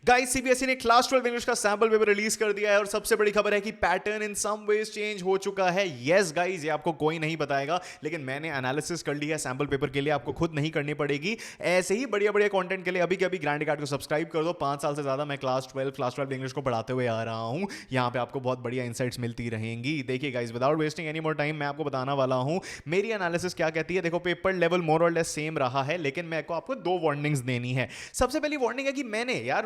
Guys CBSE ने class 12 English का sample paper release कर दिया है और सबसे बड़ी खबर है कि pattern in some ways change हो चुका है। यस गाइस, ये आपको कोई नहीं बताएगा, लेकिन मैंने एनालिसिस कर ली है सैंपल पेपर के लिए, आपको खुद नहीं करनी पड़ेगी। ऐसे ही बढ़िया बढ़िया कंटेंट के लिए अभी के अभी ग्रैंड कार्ड को सब्सक्राइब कर दो। 5 साल से ज्यादा मैं क्लास 12 इंग्लिश को पढ़ाते हुए आ रहा हूं। यहां पे आपको बहुत बढ़िया इंसाइट्स मिलती रहेंगी। देखिए guys, without wasting any more time मैं आपको बताना वाला हूं मेरी एनालिसिस क्या कहती है। देखो, पेपर लेवल मोर और लेस सेम रहा है, लेकिन मैं आपको दो वार्निंग्स देनी है। सबसे पहली वार्निंग है कि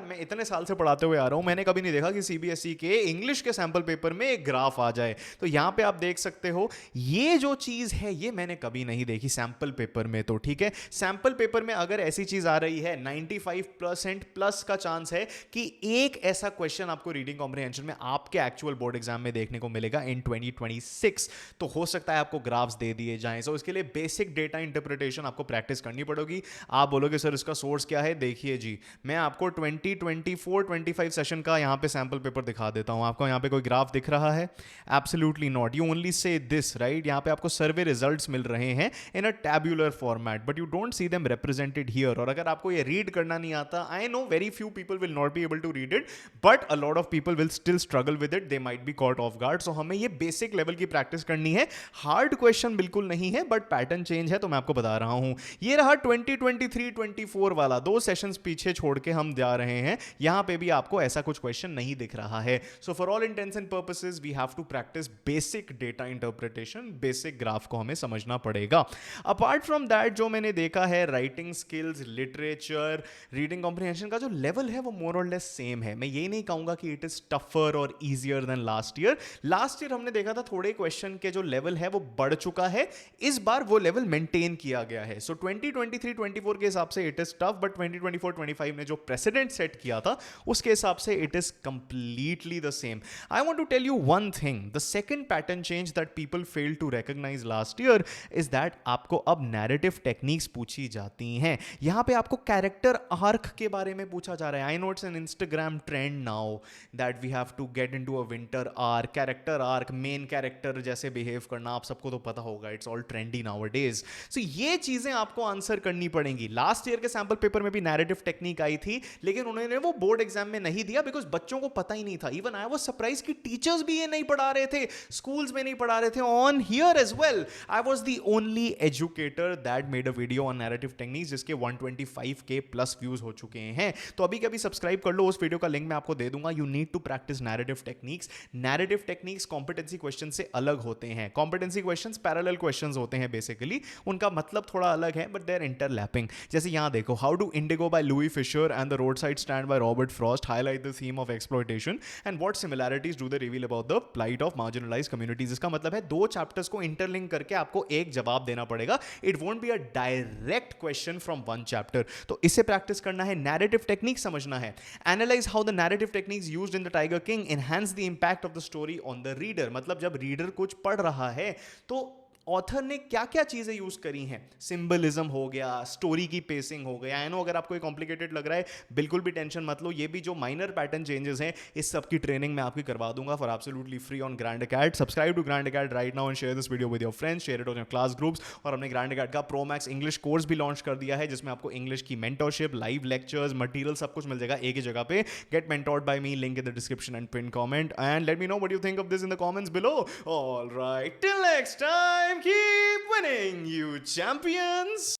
मैं इतने साल से पढ़ाते हुए आ रहा हूं, मैंने कभी नहीं देखा कि सीबीएसई के इंग्लिश के सैंपल पेपर में एक ग्राफ आ जाए। तो यहां पे आप देख सकते हो, ये जो चीज है ये मैंने कभी नहीं देखी सैंपल पेपर में। तो ठीक है, सैंपल पेपर में अगर ऐसी चीज आ रही है, 95% प्लस का चांस है कि एक ऐसा क्वेश्चन आपको रीडिंग कॉम्प्रिहेंशन में आपके एक्चुअल बोर्ड एग्जाम में देखने को मिलेगा इन 2026। तो हो सकता है आपको ग्राफ्स दे दिए जाएं। सो इसके लिए बेसिक डेटा इंटरप्रिटेशन आपको प्रैक्टिस करनी पड़ेगी। आप बोलोगे सर इसका सोर्स क्या है? देखिए जी, मैं आपको 2024-25 सेशन का यहाँ पे सैंपल पेपर दिखा देता हूँ। आपको यहाँ पे कोई ग्राफ दिख रहा है? Absolutely not. You only say this, right? यहाँ पे आपको सर्वे रिजल्ट्स मिल रहे हैं in a tabular format, but you don't see them represented here. और अगर आपको ये रीड करना नहीं आता, I know very few people will not be able to read it, but a lot of people will still struggle with it. They might be caught off guard. So हमें ये basic level की practice करनी है। Hard question बिल्कुल नहीं है, but pattern change है, तो मैं आपको बता रहा हूं। ये रहा 2023-24 वाला, 2 सेशंस पीछे छोड़ के हम जा रहे हैं। यहां पे भी आपको ऐसा कुछ क्वेश्चन नहीं दिख रहा है। So for all intents and purposes we have to practise basic data interpretation, basic graph को हमें समझना पड़ेगा। अपार्ट फ्रॉम दैट, जो मैंने देखा है, writing skills, literature, reading comprehension का जो लेवल है वो मोर और लेस सेम है। मैं ये नहीं कहूंगा कि इट इज टफर और easier than last year. Last year हमने देखा था थोड़े क्वेश्चन के जो लेवल है वो बढ़ चुका है, इस बार वो लेवल मेंटेन किया गया है। सो 2023-24 के हिसाब से इट इज टफ, बट 2024-25 ने जो प्रेसिडेंट सेट किया था उसके हिसाब से it is completely the same. I want to tell you one thing, the second pattern change that people fail to recognise last year is that आपको अब narrative techniques पूछी जाती हैं। यहां पे आपको कैरेक्टर आर्क के बारे में पूछा जा रहा है। I know it's an Instagram trend now that we have to get into a winter arc, character arc, main character जैसे बिहेव करना, आप सबको तो पता होगा, it's all trendy nowadays. So ये चीजें आपको आंसर करनी पड़ेंगी। लास्ट ईयर के सैंपल पेपर में भी नैरेटिव टेक्निक आई थी, लेकिन उन्होंने वो बोर्ड एग्जाम में नहीं दिया बिकॉज बच्चों को पता ही नहीं था। इवन आई वाज सरप्राइज कि टीचर्स भी ये नहीं पढ़ा रहे थे, स्कूल्स में नहीं पढ़ा रहे थे, on here as well. I was the only educator that made a video on narrative techniques, जिसके 125K प्लस व्यूज हो चुके हैं। तो अभी कभी सब्सक्राइब कर लो, उस वीडियो का लिंक मैं आपको दे दूंगा। You need to practise narrative techniques. Narrative techniques competency question से अलग होते हैं। कॉम्पिटेंसी क्वेश्चंस पैरेलल क्वेश्चंस होते हैं बेसिकली, उनका मतलब थोड़ा अलग है, बट दे आर इंटरलैपिंग। जैसे यहां देखो, how do Indigo by Louis Fischer and the roadside stand by Robert Frost highlight the theme of exploitation and what similarities do they reveal about the plight of marginalised communities. इसका मतलब है दो chapters को interlink करके आपको एक जवाब देना पड़ेगा। It won't be a direct question from one chapter. तो इसे प्रैक्टिस करना है, नैरेटिव टेक्निक समझना है। Analyse how the narrative techniques used in the tiger king enhance the impact of the story on the reader. मतलब जब reader कुछ पढ़ रहा है तो ऑथर ने क्या क्या चीजें यूज करी हैं। सिंबलिज्म हो गया, स्टोरी की पेसिंग हो गया। आई नो अगर आपको ये कॉम्प्लिकेटेड लग रहा है, बिल्कुल भी टेंशन मत लो। ये भी जो माइनर पैटर्न चेंजेस हैं, इस सब की ट्रेनिंग मैं आपकी करवा दूंगा for absolutely free on Grand Academy. Subscribe to Grand Academy right now and share this video with your friends, share it on your class groups. और हमने ग्रैंड अकेडमी का प्रो मैक्स इंग्लिश कोर्स भी launch कर दिया है, जिसमें आपको English की मेंटरशिप, लाइव लेक्चर्स, मटेरियल सब कुछ मिल जाएगा एक ही जगह पे। Get mentored by me, link in the description and pin comment, and let me know what you think of this in the comments below. Alright, till next time, keep winning, you champions!